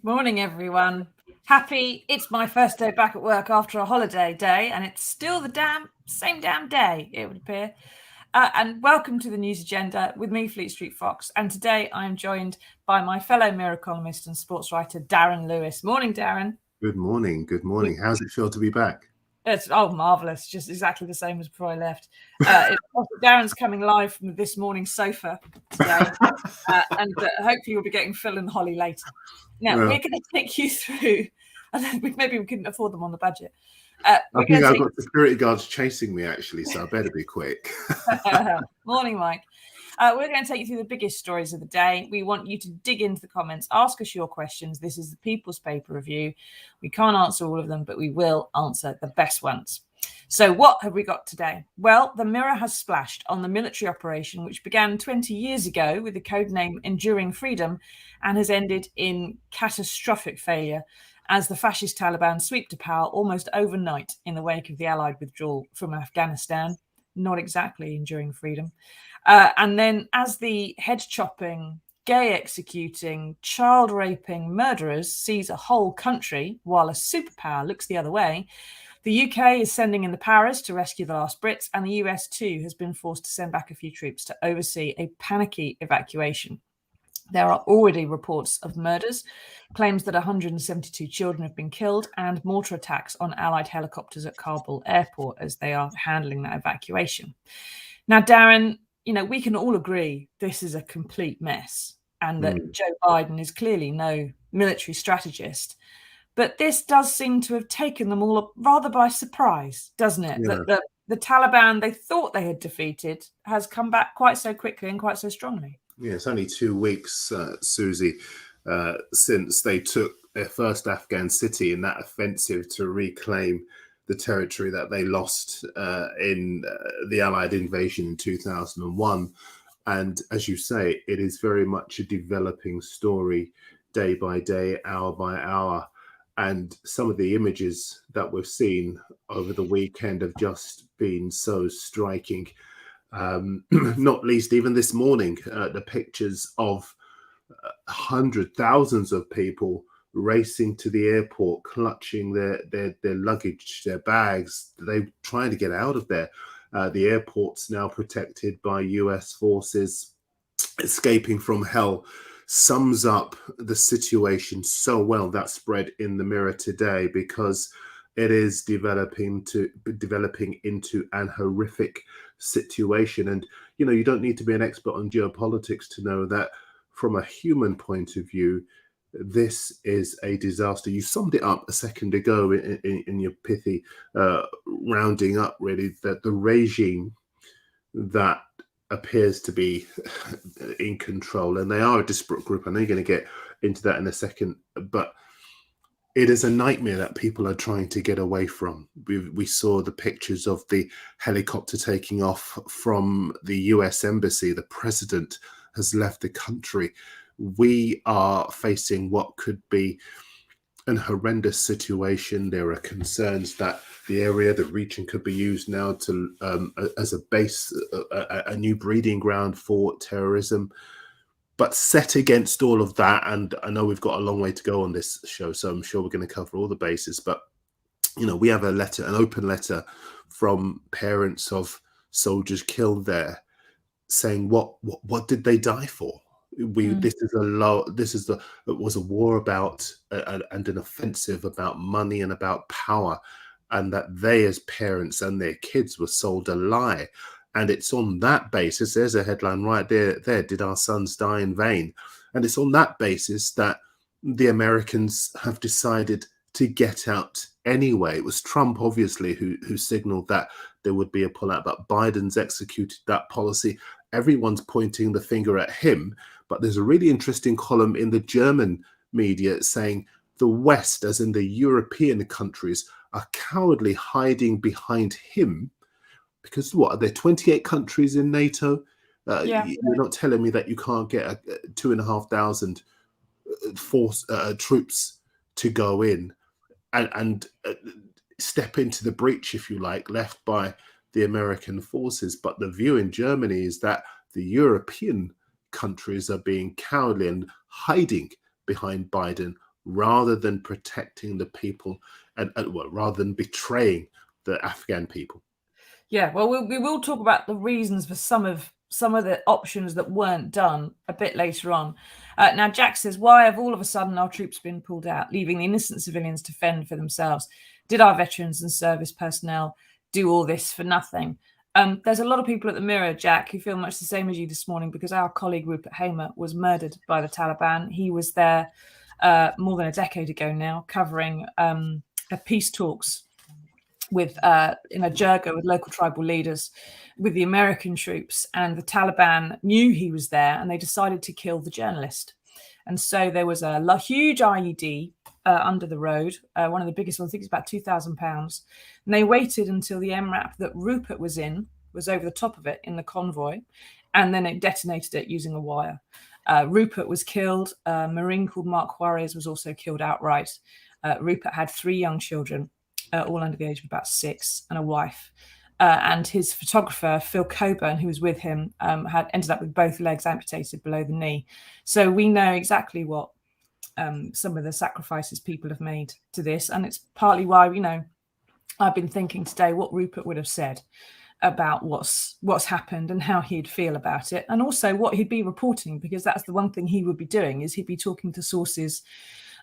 Morning, everyone. Happy. It's my first day back at work after a holiday day, and it's still the same damn day, it would appear. And welcome to the news agenda with me, Fleet Street Fox. And today I'm joined by my fellow Mirror columnist and sports writer, Darren Lewis. Morning, Darren. Good morning. Good morning. How's it feel to be back? It's marvelous, just exactly the same as before I left. Darren's coming live from this morning's sofa today, and hopefully we'll be getting Phil and Holly later. Now we're going to take you through. Maybe we couldn't afford them on the budget. I think I've got security guards chasing me actually, so I better be quick. Morning, Mike. We're going to take you through the biggest stories of the day. We want you to dig into the comments, ask us your questions. This is the People's Paper Review. We can't answer all of them, but we will answer the best ones. So what have we got today? Well, the Mirror has splashed on the military operation, which began 20 years ago with the codename Enduring Freedom and has ended in catastrophic failure as the fascist Taliban sweep to power almost overnight in the wake of the Allied withdrawal from Afghanistan. Not exactly enduring freedom. And then as the head-chopping, gay-executing, child-raping murderers seize a whole country while a superpower looks the other way, the UK is sending in the Paras to rescue the last Brits, and the US too has been forced to send back a few troops to oversee a panicky evacuation. There are already reports of murders, claims that 172 children have been killed, and mortar attacks on Allied helicopters at Kabul airport as they are handling that evacuation. Now, Darren, we can all agree this is a complete mess and that Joe Biden is clearly no military strategist. But this does seem to have taken them all rather by surprise, doesn't it? Yeah. That the Taliban they thought they had defeated has come back quite so quickly and quite so strongly. Yeah, it's only 2 weeks, Susie, since they took their first Afghan city in that offensive to reclaim the territory that they lost in the Allied invasion in 2001. And as you say, it is very much a developing story day by day, hour by hour. And some of the images that we've seen over the weekend have just been so striking. Not least even this morning, the pictures of thousands of people racing to the airport, clutching their luggage, their bags. They're trying to get out of there. The airport's now protected by US forces. Escaping from hell sums up the situation so well. That spread in the Mirror today because it is developing into an horrific situation. And you don't need to be an expert on geopolitics to know that from a human point of view, this is a disaster. You summed it up a second ago in your pithy rounding up, really, that the regime that appears to be in control, and they are a disparate group. I know you're going to get into that in a second, but it is a nightmare that people are trying to get away from. We saw the pictures of the helicopter taking off from the US embassy. The president has left the country. We are facing what could be an horrendous situation. There are concerns that the region could be used now to as a base, a new breeding ground for terrorism. But set against all of that, and I know we've got a long way to go on this show, so I'm sure we're going to cover all the bases. But we have an open letter from parents of soldiers killed there, saying what did they die for? It was a war about and an offensive about money and about power, and that they as parents and their kids were sold a lie. And it's on that basis, there's a headline right there, did our sons die in vain? And it's on that basis that the Americans have decided to get out anyway. It was Trump, obviously, who signaled that there would be a pullout, but Biden's executed that policy. Everyone's pointing the finger at him, but there's a really interesting column in the German media saying the West, as in the European countries, are cowardly hiding behind him. Because what, are there 28 countries in NATO? You're not telling me that you can't get 2,500 troops to go in and step into the breach, if you like, left by the American forces. But the view in Germany is that the European countries are being cowardly and hiding behind Biden rather than protecting the people and well, rather than betraying the Afghan people. Yeah, well, we will talk about the reasons for some of the options that weren't done a bit later on. Now, Jack says, why have all of a sudden our troops been pulled out, leaving the innocent civilians to fend for themselves? Did our veterans and service personnel do all this for nothing? There's a lot of people at the Mirror, Jack, who feel much the same as you this morning, because our colleague Rupert Hamer was murdered by the Taliban. He was there more than a decade ago now, covering peace talks with in a jirga with local tribal leaders, with the American troops, and the Taliban knew he was there, and they decided to kill the journalist. And so there was a huge IED under the road, one of the biggest ones. I think it's about £2,000. And they waited until the MRAP that Rupert was in was over the top of it in the convoy, and then it detonated it using a wire. Rupert was killed. A Marine called Mark Juarez was also killed outright. Rupert had 3 young children, all under the age of about 6, and a wife. And his photographer, Phil Coburn, who was with him, had ended up with both legs amputated below the knee. So we know exactly what some of the sacrifices people have made to this. And it's partly why, I've been thinking today what Rupert would have said about what's happened and how he'd feel about it, and also what he'd be reporting, because that's the one thing he would be doing, is he'd be talking to sources,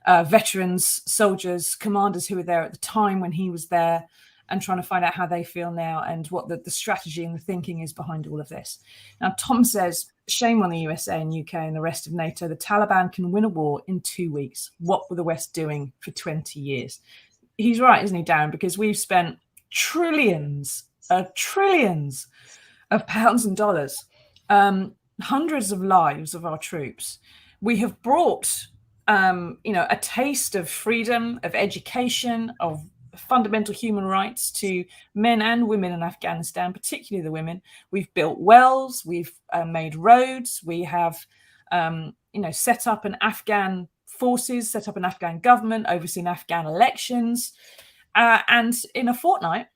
veterans, soldiers, commanders who were there at the time when he was there, and trying to find out how they feel now and what the strategy and the thinking is behind all of this. Now, Tom says, shame on the USA and UK and the rest of NATO. The Taliban can win a war in 2 weeks. What were the West doing for 20 years? He's right, isn't he, Darren? Because we've spent trillions of pounds and dollars, hundreds of lives of our troops. We have brought a taste of freedom, of education, of fundamental human rights to men and women in Afghanistan, particularly the women. We've built wells, we've made roads, we have set up an Afghan forces, set up an Afghan government, overseen Afghan elections, and in a fortnight,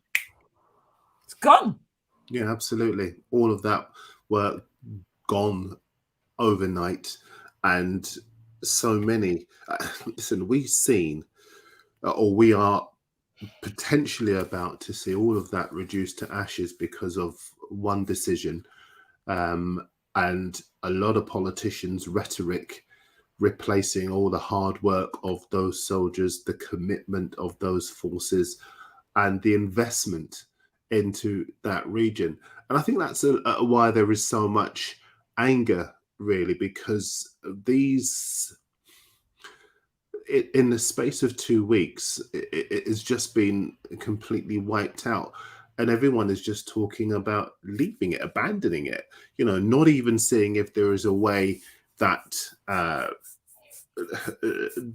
it's gone. Yeah, absolutely. All of that work gone overnight, and so many. Listen, we've seen, or we are potentially about to see, all of that reduced to ashes because of one decision, and a lot of politicians' rhetoric replacing all the hard work of those soldiers, the commitment of those forces, and the investment into that region. And I think that's why there is so much anger, really, because these, in the space of 2 weeks, it has just been completely wiped out. And everyone is just talking about leaving it, abandoning it, not even seeing if there is a way that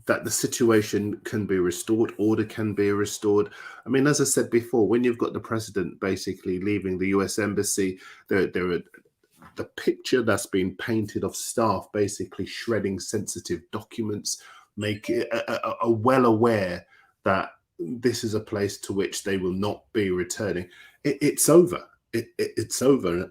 that the situation can be restored, order can be restored. I mean, as I said before, when you've got the president basically leaving the US embassy, there are the picture that's been painted of staff basically shredding sensitive documents, are well aware that this is a place to which they will not be returning. It's over. It's over.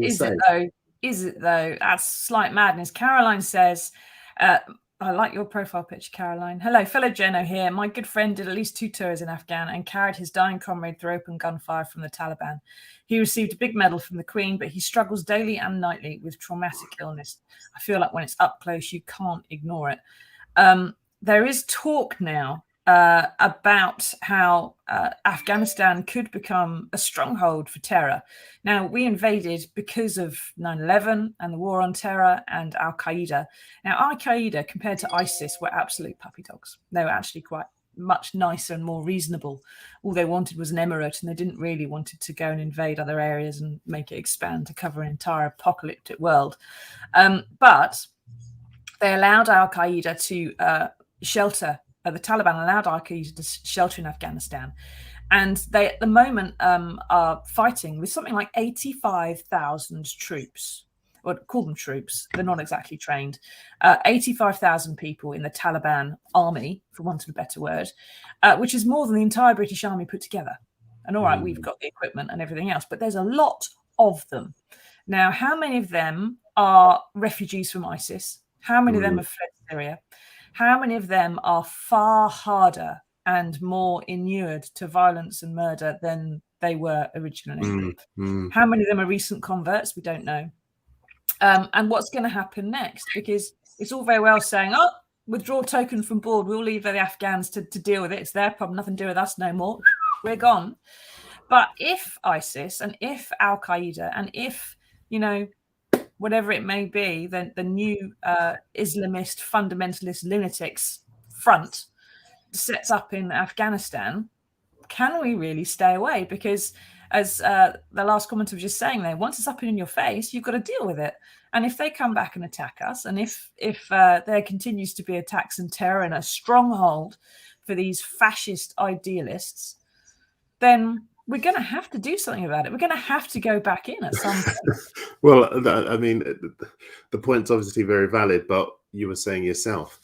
Is it though? Is it though? That's slight madness. Caroline says, I like your profile picture, Caroline. Hello, fellow Geno here. My good friend did at least 2 tours in Afghan and carried his dying comrade through open gunfire from the Taliban. He received a big medal from the Queen, but he struggles daily and nightly with traumatic illness. I feel like when it's up close, you can't ignore it. There is talk now about how Afghanistan could become a stronghold for terror. Now, we invaded because of 9/11 and the war on terror and Al-Qaeda. Now, Al-Qaeda, compared to ISIS, were absolute puppy dogs. They were actually quite much nicer and more reasonable. All they wanted was an emirate, and they didn't really wanted to go and invade other areas and make it expand to cover an entire apocalyptic world. But they allowed Al-Qaeda to shelter. The Taliban allowed Al-Qaeda to shelter in Afghanistan. And they, at the moment, are fighting with something like 85,000 troops. Well, call them troops. They're not exactly trained. 85,000 people in the Taliban army, for want of a better word, which is more than the entire British army put together. And all right, we've got the equipment and everything else, but there's a lot of them. Now, how many of them are refugees from ISIS? How many of them have fled Syria? how many of them are far harder and more inured to violence and murder than they were originally? How many of them are recent converts? We don't know. And what's going to happen next? Because it's all very well saying, oh, withdraw token from board, we'll leave the Afghans to deal with it. It's their problem, nothing to do with us no more. We're gone. But if ISIS and if Al-Qaeda and if, whatever it may be, the new Islamist fundamentalist lunatics front sets up in Afghanistan, can we really stay away? Because as the last commenter was just saying there, once it's up in your face, you've got to deal with it. And if they come back and attack us, and if there continues to be attacks and terror and a stronghold for these fascist idealists, then we're going to have to do something about it. We're going to have to go back in at some point. Well, I mean, the point's obviously very valid, but you were saying yourself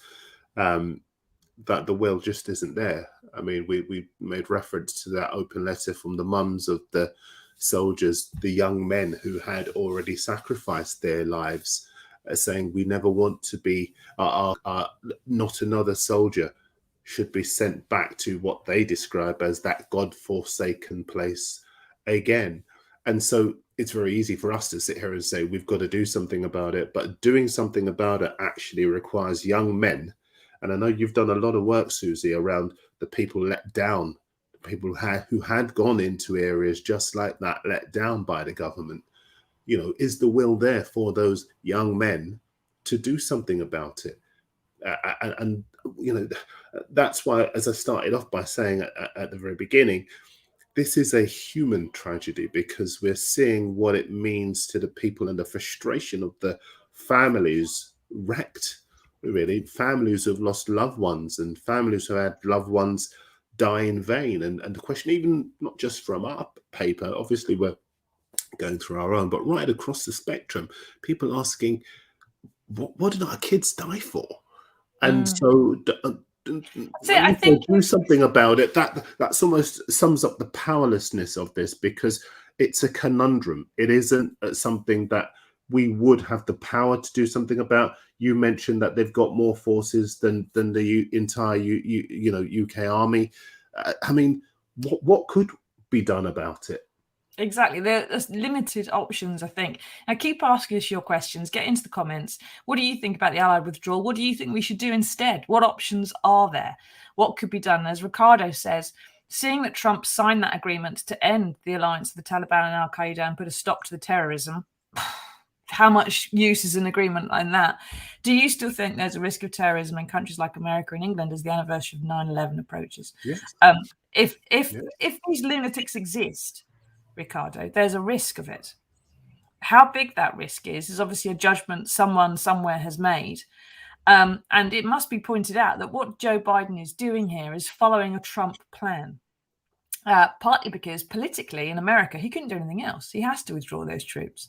that the will just isn't there. I mean, we made reference to that open letter from the mums of the soldiers, the young men who had already sacrificed their lives, saying we never want to be, not another soldier should be sent back to what they describe as that God-forsaken place again. And so it's very easy for us to sit here and say we've got to do something about it, but doing something about it actually requires young men. And I know you've done a lot of work, Susie, around the people let down, the people who had gone into areas just like that, let down by the government. Is the will there for those young men to do something about it? And that's why, as I started off by saying at the very beginning, this is a human tragedy, because we're seeing what it means to the people and the frustration of the families wrecked. Really, families who have lost loved ones and families who had loved ones die in vain. And the question, even not just from our paper, obviously we're going through our own, but right across the spectrum, people asking, what did our kids die for? And so I think do something about it. That's almost sums up the powerlessness of this, because it's a conundrum. It isn't something that we would have the power to do something about. You mentioned that they've got more forces than the entire UK army. I mean, what could be done about it? Exactly. There's limited options, I think. Now, keep asking us your questions. Get into the comments. What do you think about the Allied withdrawal? What do you think we should do instead? What options are there? What could be done? As Ricardo says, seeing that Trump signed that agreement to end the alliance of the Taliban and Al-Qaeda and put a stop to the terrorism, how much use is an agreement like that? Do you still think there's a risk of terrorism in countries like America and England as the anniversary of 9/11 approaches? Yes. If these lunatics exist, Ricardo, there's a risk of it. How big that risk is obviously a judgment someone somewhere has made. And it must be pointed out that what Joe Biden is doing here is following a Trump plan. Partly because politically in America, he couldn't do anything else. He has to withdraw those troops.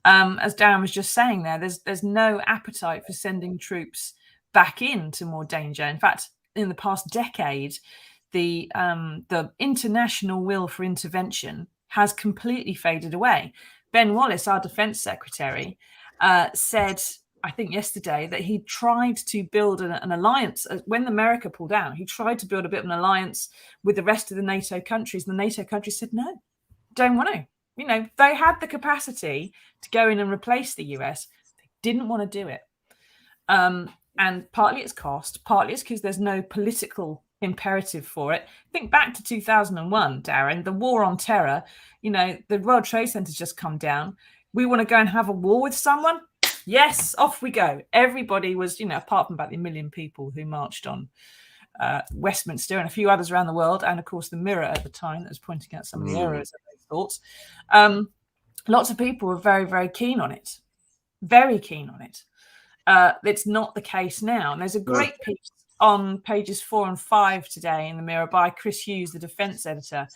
As Darren was just saying there, there's no appetite for sending troops back into more danger. In fact, in the past decade, the international will for intervention has completely faded away. Ben Wallace, our defense secretary, said, I think yesterday, that he tried to build an alliance. When America pulled out, he tried to build a bit of an alliance with the rest of the NATO countries. And the NATO countries said, no, don't want to. They had the capacity to go in and replace the US. They didn't want to do it. And partly it's cost, partly it's because there's no political imperative for it. Think back to 2001, Darren, the war on terror. The World Trade Center's just come down. We want to go and have a war with someone? Yes, off we go. Everybody was, apart from about the 1 million people who marched on Westminster and a few others around the world, and of course the Mirror at the time that was pointing out some of the errors of those thoughts. Lots of people were very, very keen on it. Very keen on it. It's not the case now. And there's a great piece on pages 4 and 5 today in the Mirror by Chris Hughes, the defense editor,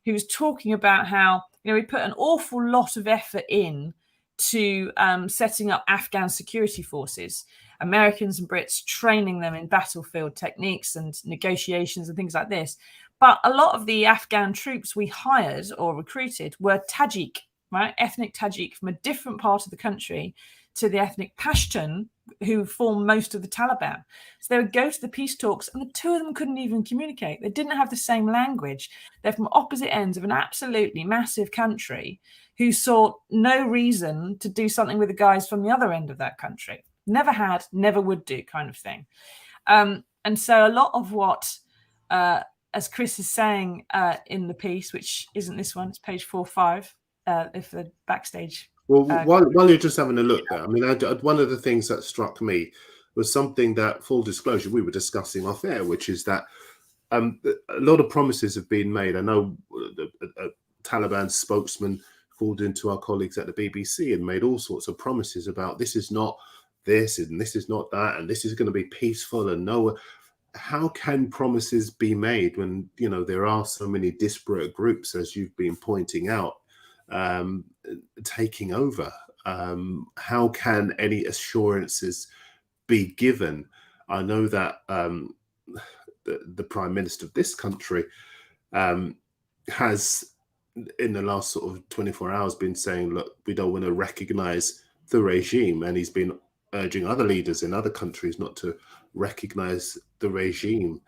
who was talking about how, we put an awful lot of effort in to setting up Afghan security forces, Americans and Brits training them in battlefield techniques and negotiations and things like this. But a lot of the Afghan troops we hired or recruited were Tajik, right? Ethnic Tajik from a different part of the country to the ethnic Pashtun who form most of the Taliban. So they would go to the peace talks, and the two of them couldn't even communicate. They didn't have the same language. They're from opposite ends of an absolutely massive country who saw no reason to do something with the guys from the other end of that country. Never had, never would do, kind of thing. And so a lot of what, as Chris is saying in the piece, which isn't this one, it's page 4-5, if the backstage. Well, while you're just having a look there, I mean, one of the things that struck me was something that, full disclosure, we were discussing off air, which is that a lot of promises have been made. I know a Taliban spokesman called into our colleagues at the BBC and made all sorts of promises about this is not this and this is not that and this is going to be peaceful and no. How can promises be made when, you know, there are so many disparate groups, as you've been pointing out, taking over? How can any assurances be given? I know that the Prime Minister of this country has, in the last sort of 24 hours, been saying, look, we don't want to recognize the regime. And he's been urging other leaders in other countries not to recognize the regime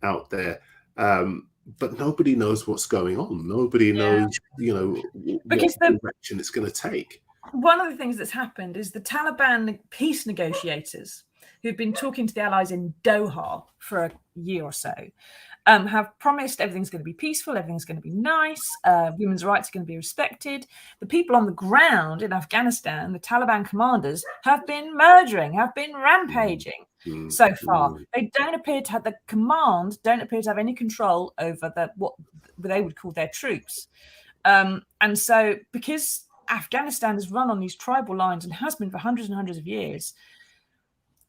out there. But nobody knows what's going on. Nobody knows, you know, because what direction it's going to take. One of the things that's happened is the Taliban peace negotiators, who've been talking to the allies in Doha for a year or so, have promised everything's going to be peaceful, everything's going to be nice, women's rights are going to be respected. The people on the ground in Afghanistan, the Taliban commanders, have been murdering, have been rampaging so far. They don't appear to have, the command don't appear to have any control over what they would call their troops. And so because Afghanistan is run on these tribal lines and has been for hundreds and hundreds of years,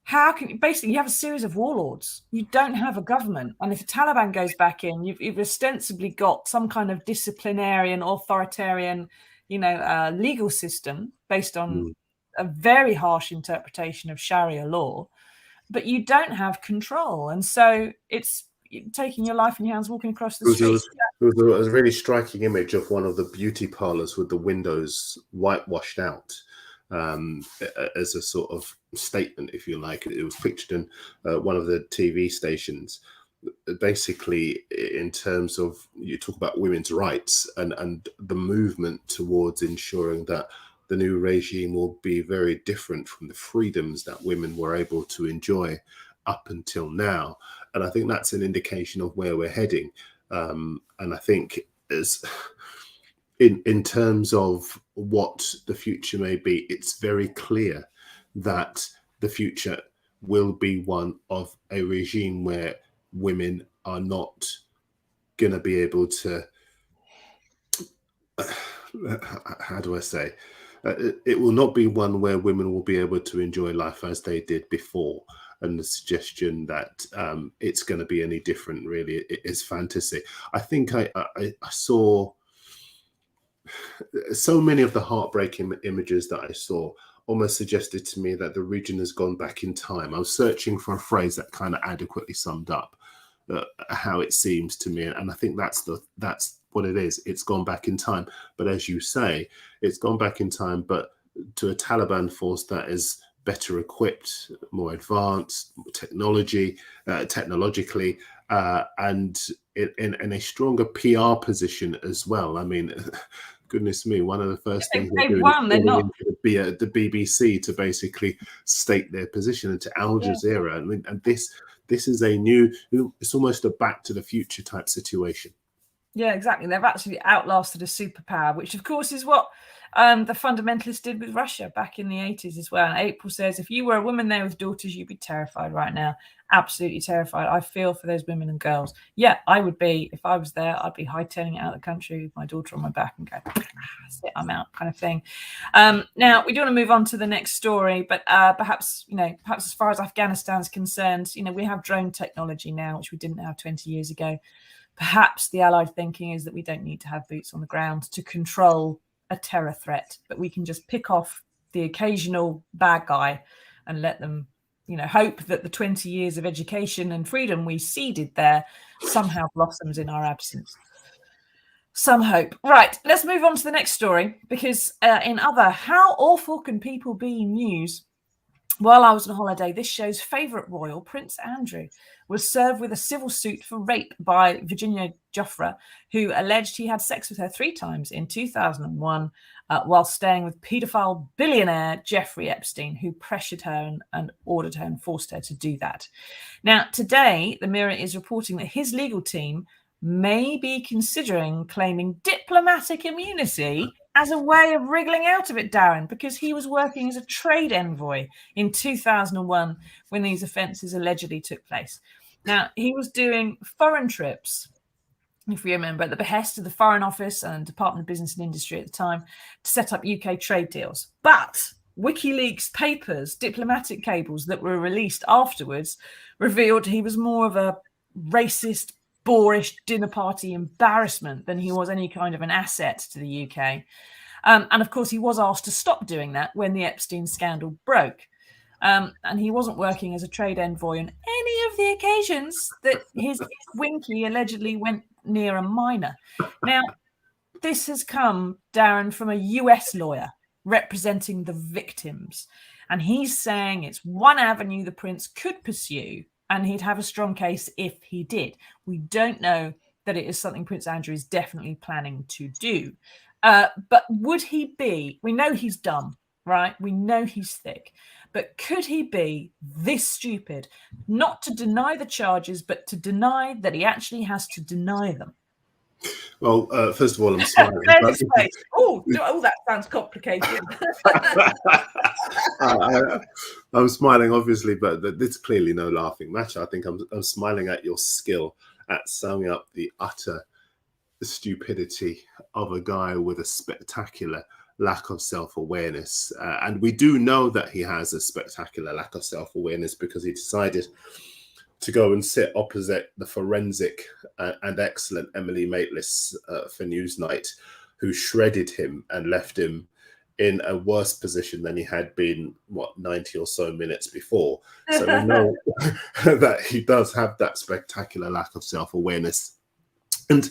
how can basically you have a series of warlords? You don't have a government, and if the Taliban goes back in, you've ostensibly got some kind of disciplinarian, authoritarian, legal system based on a very harsh interpretation of Sharia law, but you don't have control, and so it's taking your life in your hands, walking across the street. It was a really striking image of one of the beauty parlors with the windows whitewashed out. As a sort of statement, if you like. It was pictured in one of the TV stations, basically in terms of, you talk about women's rights and the movement towards ensuring that the new regime will be very different from the freedoms that women were able to enjoy up until now. And I think that's an indication of where we're heading. And I think as in terms of what the future may be, it's very clear that the future will be one of a regime where women are not going to be able to, how do I say, it will not be one where women will be able to enjoy life as they did before. And the suggestion that it's going to be any different really is fantasy. I think I saw so many of the heartbreaking images that I saw almost suggested to me that the region has gone back in time. I was searching for a phrase that kind of adequately summed up how it seems to me, and I think that's what it is. It's gone back in time, but as you say, it's gone back in time, but to a Taliban force that is better equipped, more advanced, technologically, and in a stronger PR position as well. I mean, goodness me, one of the first things they're doing is calling into the BBC to basically state their position, and to Al Jazeera. I mean, and this is a new, it's almost a Back to the Future type situation. Yeah, exactly. They've actually outlasted a superpower, which of course is what the fundamentalists did with Russia back in the 80s as well. And April says, if you were a woman there with daughters, you'd be terrified right now. Absolutely terrified. I feel for those women and girls. Yeah, I would be. If I was there, I'd be hightailing it out of the country with my daughter on my back and go, that's it, I'm out, kind of thing. Now, we do want to move on to the next story, but perhaps as far as Afghanistan is concerned, we have drone technology now, which we didn't have 20 years ago. Perhaps the Allied thinking is that we don't need to have boots on the ground to control a terror threat, but we can just pick off the occasional bad guy and let them, hope that the 20 years of education and freedom we seeded there somehow blossoms in our absence. Some hope. Right, let's move on to the next story, because in other how awful can people be news, While I was on holiday, this show's favourite royal, Prince Andrew, was served with a civil suit for rape by Virginia Giuffre, who alleged he had sex with her 3 times in 2001 while staying with paedophile billionaire Jeffrey Epstein, who pressured her and ordered her and forced her to do that. Now, today, the Mirror is reporting that his legal team may be considering claiming diplomatic immunity as a way of wriggling out of it, Darren, because he was working as a trade envoy in 2001 when these offences allegedly took place. Now, he was doing foreign trips, if you remember, at the behest of the Foreign Office and Department of Business and Industry at the time to set up UK trade deals. But WikiLeaks papers, diplomatic cables that were released afterwards, revealed he was more of a racist, boorish dinner party embarrassment than he was any kind of an asset to the UK. And of course, he was asked to stop doing that when the Epstein scandal broke. And he wasn't working as a trade envoy on any of the occasions that his Winky allegedly went near a minor. Now, this has come, Darren, from a US lawyer representing the victims. And he's saying it's one avenue the prince could pursue, and he'd have a strong case if he did. We don't know that it is something Prince Andrew is definitely planning to do. But would he be, we know he's dumb, right? We know he's thick. But could he be this stupid, not to deny the charges, but to deny that he actually has to deny them? Well, first of all, I'm smiling. Oh, that sounds complicated. I'm smiling, obviously, but it's clearly no laughing matter. I think I'm smiling at your skill at summing up the utter stupidity of a guy with a spectacular lack of self-awareness. And we do know that he has a spectacular lack of self-awareness because he decided to go and sit opposite the forensic and excellent Emily Maitlis for Newsnight, who shredded him and left him in a worse position than he had been, 90 or so minutes before. So we know that he does have that spectacular lack of self-awareness. And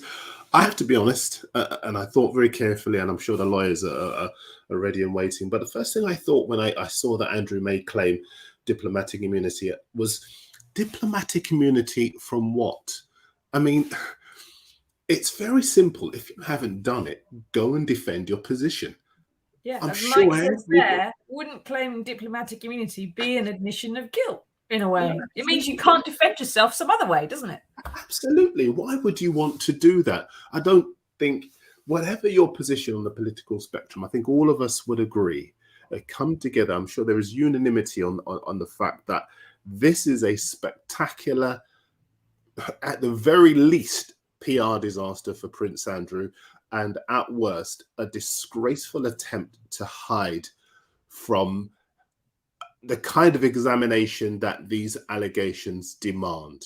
I have to be honest, and I thought very carefully, and I'm sure the lawyers are ready and waiting, but the first thing I thought when I saw that Andrew may claim diplomatic immunity was, diplomatic immunity from what? I mean, it's very simple. If you haven't done it, go and defend your position. Yeah, as Mike says there, wouldn't claiming diplomatic immunity be an admission of guilt in a way? Yeah, it means you can't defend yourself some other way, doesn't it? Absolutely. Why would you want to do that? I don't think, whatever your position on the political spectrum, I think all of us would agree, come together. I'm sure there is unanimity on the fact that this is a spectacular, at the very least, PR disaster for Prince Andrew, and at worst, a disgraceful attempt to hide from the kind of examination that these allegations demand.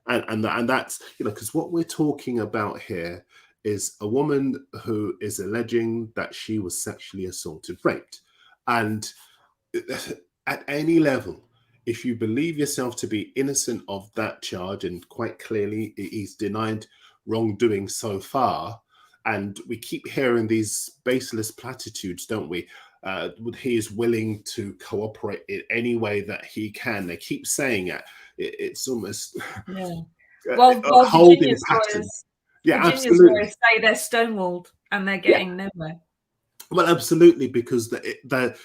And that's, because what we're talking about here is a woman who is alleging that she was sexually assaulted, raped. And at any level, if you believe yourself to be innocent of that charge, and quite clearly he's denied wrongdoing so far, and we keep hearing these baseless platitudes, don't we? He is willing to cooperate in any way that he can. They keep saying it. It's almost well, holding pattern. Yeah, Virginia's lawyers say they're stonewalled and they're getting nowhere. Well, absolutely, because the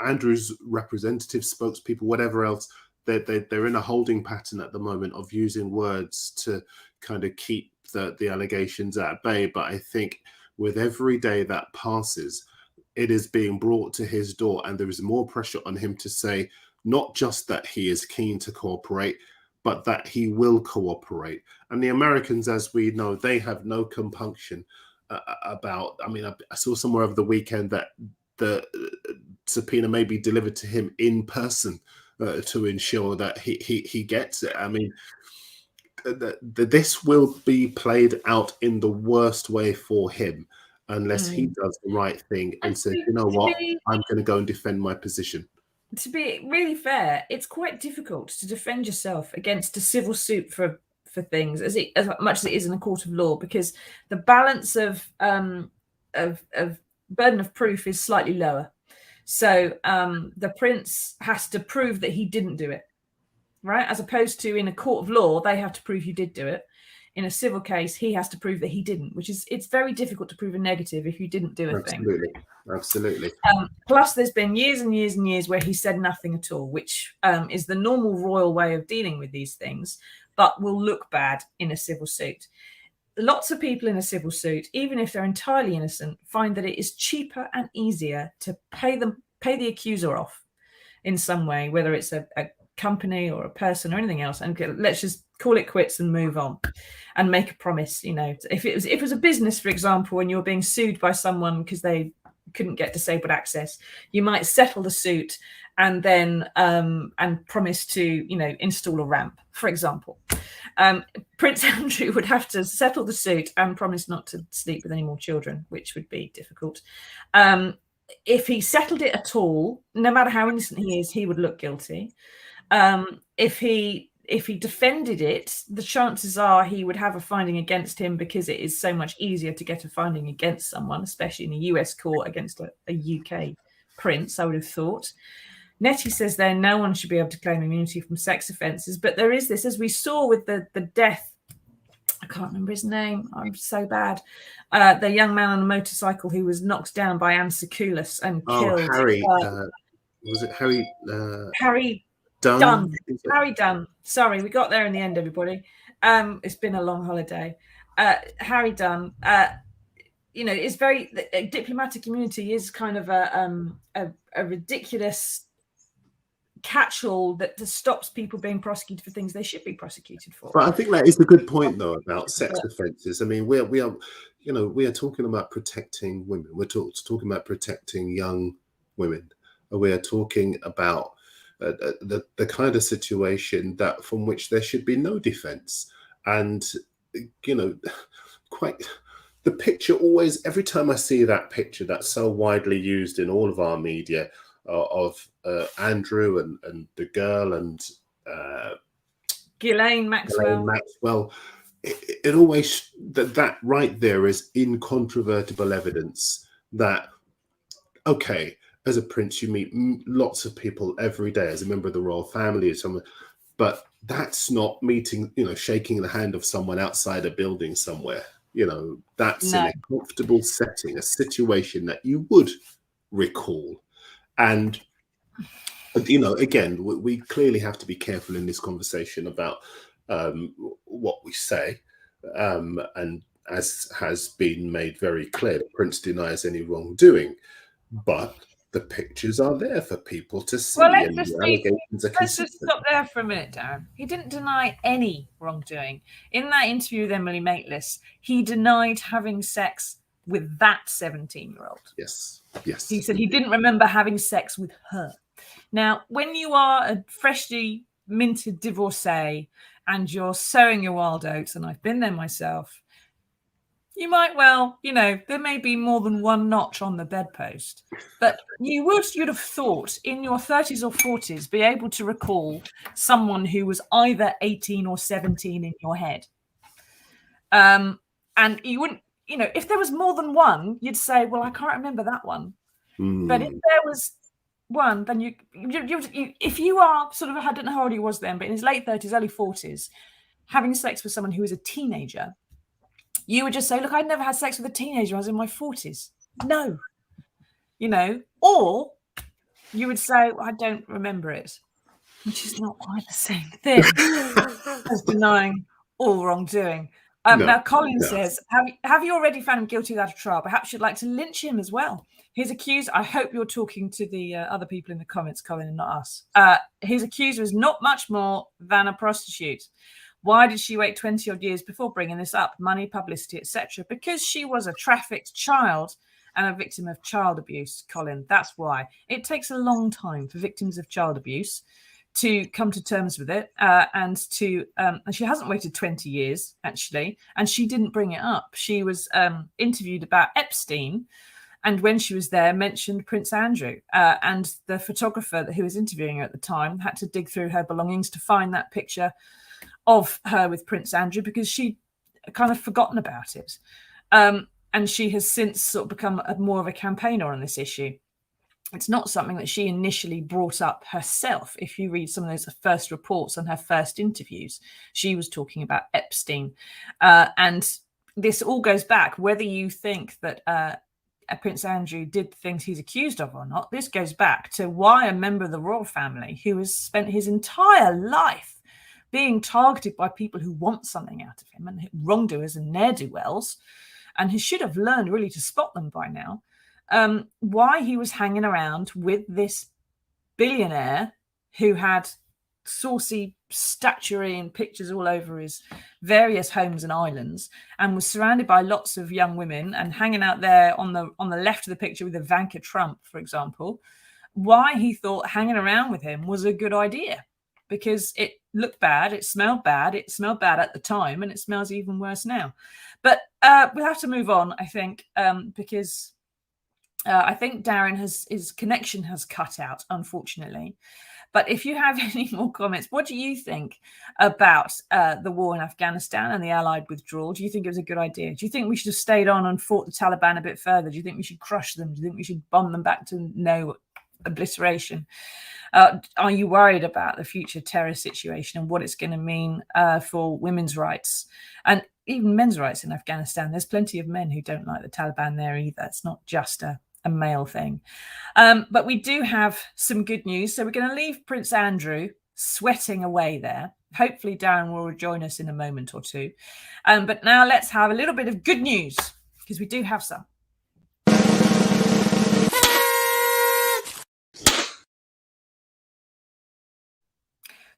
Andrew's representatives, spokespeople, whatever else, they're in a holding pattern at the moment of using words to kind of keep the allegations at bay. But I think with every day that passes, it is being brought to his door, and there is more pressure on him to say not just that he is keen to cooperate, but that he will cooperate. And the Americans, as we know, they have no compunction about. I mean, I saw somewhere over the weekend that the subpoena may be delivered to him in person to ensure that he gets it. I mean, this will be played out in the worst way for him unless he does the right thing and says, you know what, I'm going to go and defend my position. To be really fair, it's quite difficult to defend yourself against a civil suit for things as much as it is in a court of law, because the balance of burden of proof is slightly lower. So the prince has to prove that he didn't do it, right? As opposed to in a court of law, they have to prove you did do it. In a civil case, he has to prove that he didn't, which is, it's very difficult to prove a negative if you didn't do a thing. Absolutely. Plus, there's been years and years and years where he said nothing at all, which is the normal royal way of dealing with these things, but will look bad in a civil suit. Lots of people in a civil suit, even if they're entirely innocent, find that it is cheaper and easier to pay the accuser off in some way, whether it's a company or a person or anything else, and let's just call it quits and move on and make a promise. You know, if it was a business, for example, and you're being sued by someone because they couldn't get disabled access, you might settle the suit and then and promise to, you know, install a ramp, for example. Prince Andrew would have to settle the suit and promise not to sleep with any more children, which would be difficult. If he settled it at all, no matter how innocent he is, he would look guilty. If he defended it, the chances are he would have a finding against him, because it is so much easier to get a finding against someone, especially in a US court against a UK prince, I would have thought. Nettie says there, no one should be able to claim immunity from sex offences. But there is this, as we saw with the death, I can't remember his name, I'm so bad, the young man on a motorcycle who was knocked down by Anne Secoulis and killed. Harry, was it Harry? Harry Dunn. Harry Dunn. Sorry, we got there in the end, everybody. It's been a long holiday. Harry Dunn, you know, is very, diplomatic immunity is kind of a ridiculous catch-all that stops people being prosecuted for things they should be prosecuted for. But I think that is a good point, though, about sex offences. I mean, we are, you know, we are talking about protecting women. We're talking about protecting young women. We are talking about the kind of situation that from which there should be no defence. And, you know, quite the picture always, every time I see that picture that's so widely used in all of our media of Andrew and the girl and Ghislaine Maxwell, it always, that right there is incontrovertible evidence that, okay, as a prince, you meet lots of people every day as a member of the royal family or someone, but that's not meeting, you know, shaking the hand of someone outside a building somewhere. You know, that's in a comfortable setting, a situation that you would recall. And, you know, again, we clearly have to be careful in this conversation about what we say. And as has been made very clear, the prince denies any wrongdoing, but the pictures are there for people to see. Well, let's just stop there for a minute, Darren. He didn't deny any wrongdoing. In that interview with Emily Maitlis, he denied having sex with that 17-year-old. Yes. He said he didn't remember having sex with her. Now, when you are a freshly minted divorcee and you're sowing your wild oats, and I've been there myself, you might well, you know, there may be more than one notch on the bedpost, but you'd have thought in your 30s or 40s be able to recall someone who was either 18 or 17 in your head. And you wouldn't, you know, if there was more than one, you'd say, well, I can't remember that one. But if there was one, then you if you are sort of, I don't know how old he was then, but in his late 30s, early 40s, having sex with someone who was a teenager, you would just say, look, I'd never had sex with a teenager. I was in my 40s. No. You know, or you would say, well, I don't remember it, which is not quite the same thing as denying all wrongdoing. Now, Colin says, have you already found him guilty without a trial? Perhaps you'd like to lynch him as well. His accuser, I hope you're talking to the other people in the comments, Colin, and not us. His accuser is not much more than a prostitute. Why did she wait 20 odd years before bringing this up? Money, publicity, etc. Because she was a trafficked child and a victim of child abuse, Colin. That's why. It takes a long time for victims of child abuse to come to terms with it. And she hasn't waited 20 years, actually, and she didn't bring it up. She was interviewed about Epstein, and when she was there, mentioned Prince Andrew. And the photographer who was interviewing her at the time had to dig through her belongings to find that picture of her with Prince Andrew, because she'd kind of forgotten about it. And she has since sort of become more of a campaigner on this issue. It's not something that she initially brought up herself. If you read some of those first reports on her first interviews, she was talking about Epstein. And this all goes back, whether you think that Prince Andrew did things he's accused of or not, this goes back to why a member of the royal family who has spent his entire life being targeted by people who want something out of him and wrongdoers and ne'er-do-wells, and he should have learned really to spot them by now, why he was hanging around with this billionaire who had saucy statuary and pictures all over his various homes and islands, and was surrounded by lots of young women and hanging out there on the left of the picture with Ivanka Trump, for example. Why he thought hanging around with him was a good idea, because it looked bad, it smelled bad at the time, and it smells even worse now. But we'll have to move on, I think, because I think Darren his connection has cut out, unfortunately. But if you have any more comments, what do you think about the war in Afghanistan and the Allied withdrawal? Do you think it was a good idea? Do you think we should have stayed on and fought the Taliban a bit further? Do you think we should crush them? Do you think we should bomb them back to no obliteration? Are you worried about the future terror situation and what it's going to mean for women's rights and even men's rights in Afghanistan? There's plenty of men who don't like the Taliban there either. It's not just a male thing. But we do have some good news. So we're going to leave Prince Andrew sweating away there. Hopefully Darren will rejoin us in a moment or two. But now let's have a little bit of good news, because we do have some.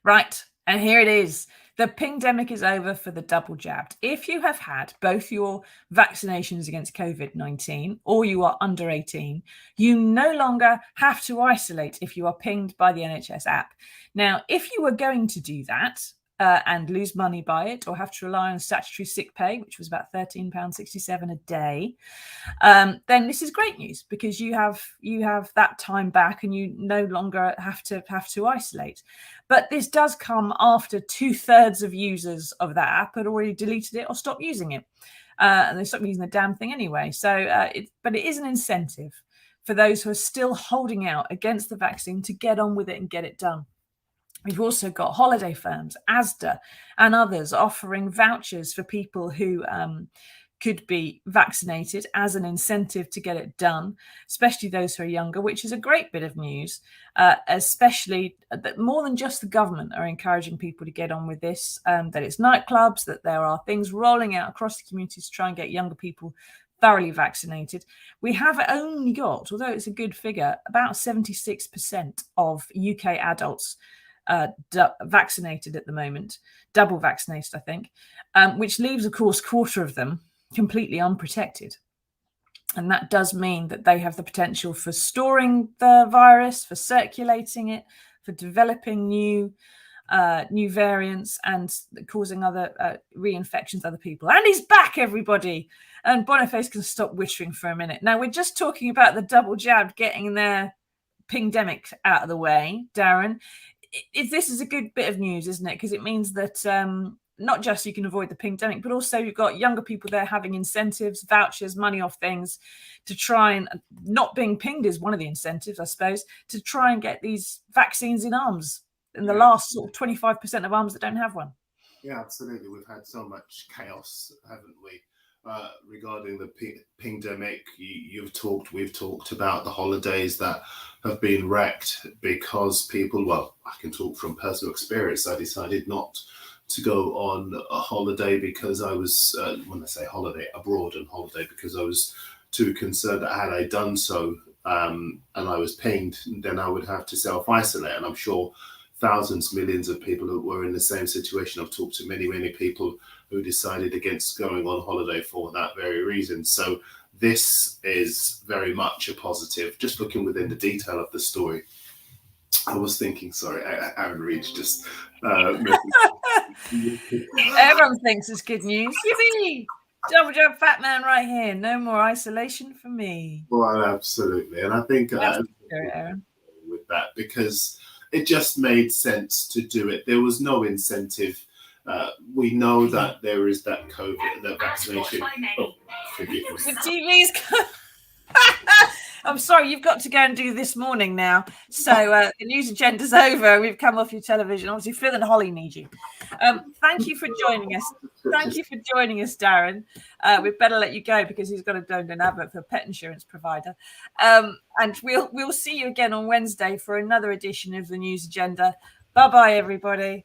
Right, and here it is. The pandemic is over for the double jabbed. If you have had both your vaccinations against COVID-19 or you are under 18, you no longer have to isolate if you are pinged by the NHS app. Now, if you were going to do that and lose money by it, or have to rely on statutory sick pay, which was about £13.67 a day, then this is great news, because you have that time back and you no longer have to isolate. But this does come after 2/3 of users of that app had already deleted it or stopped using it, and they stopped using the damn thing anyway. So, but it is an incentive for those who are still holding out against the vaccine to get on with it and get it done. We've also got holiday firms, Asda and others, offering vouchers for people who could be vaccinated as an incentive to get it done, especially those who are younger, which is a great bit of news, especially that more than just the government are encouraging people to get on with this, that it's nightclubs, that there are things rolling out across the community to try and get younger people thoroughly vaccinated. We have only got, although it's a good figure, about 76% of UK adults vaccinated at the moment, double vaccinated, I think, which leaves, of course, quarter of them completely unprotected. And that does mean that they have the potential for storing the virus, for circulating it, for developing new variants and causing other reinfections to other people. And he's back, everybody. And Boniface can stop whittering for a minute. Now, we're just talking about the double jabbed getting their pingdemic out of the way, Darren. This is a good bit of news, isn't it? Because it means that not just you can avoid the pingdemic, but also you've got younger people there having incentives, vouchers, money off things to try and, not being pinged is one of the incentives, I suppose, to try and get these vaccines in arms, in the last sort of 25% of arms that don't have one. Yeah, absolutely. We've had so much chaos, haven't we? Regarding the pingdemic, we've talked about the holidays that have been wrecked because people, well, I can talk from personal experience. I decided not to go on a holiday because I was, when I say holiday, abroad and holiday, because I was too concerned that had I done so and I was pinged, then I would have to self-isolate. And I'm sure thousands, millions of people who were in the same situation. I've talked to many people who decided against going on holiday for that very reason. So this is very much a positive. Just looking within the detail of the story, I was thinking, sorry, Aaron Reed's just... Everyone thinks it's good news. Yippee! Double jab fat man right here. No more isolation for me. Well, absolutely. And I think with that, because it just made sense to do it. There was no incentive. We know that there is that COVID, that vaccination. Oh, forgive me. The TV's I'm sorry, you've got to go and do This Morning now. So the news agenda's over. We've come off your television. Obviously, Phil and Holly need you. Thank you for joining us. Thank you for joining us, Darren. We'd better let you go because he's got to do an advert for a pet insurance provider. And we'll see you again on Wednesday for another edition of the news agenda. Bye-bye, everybody.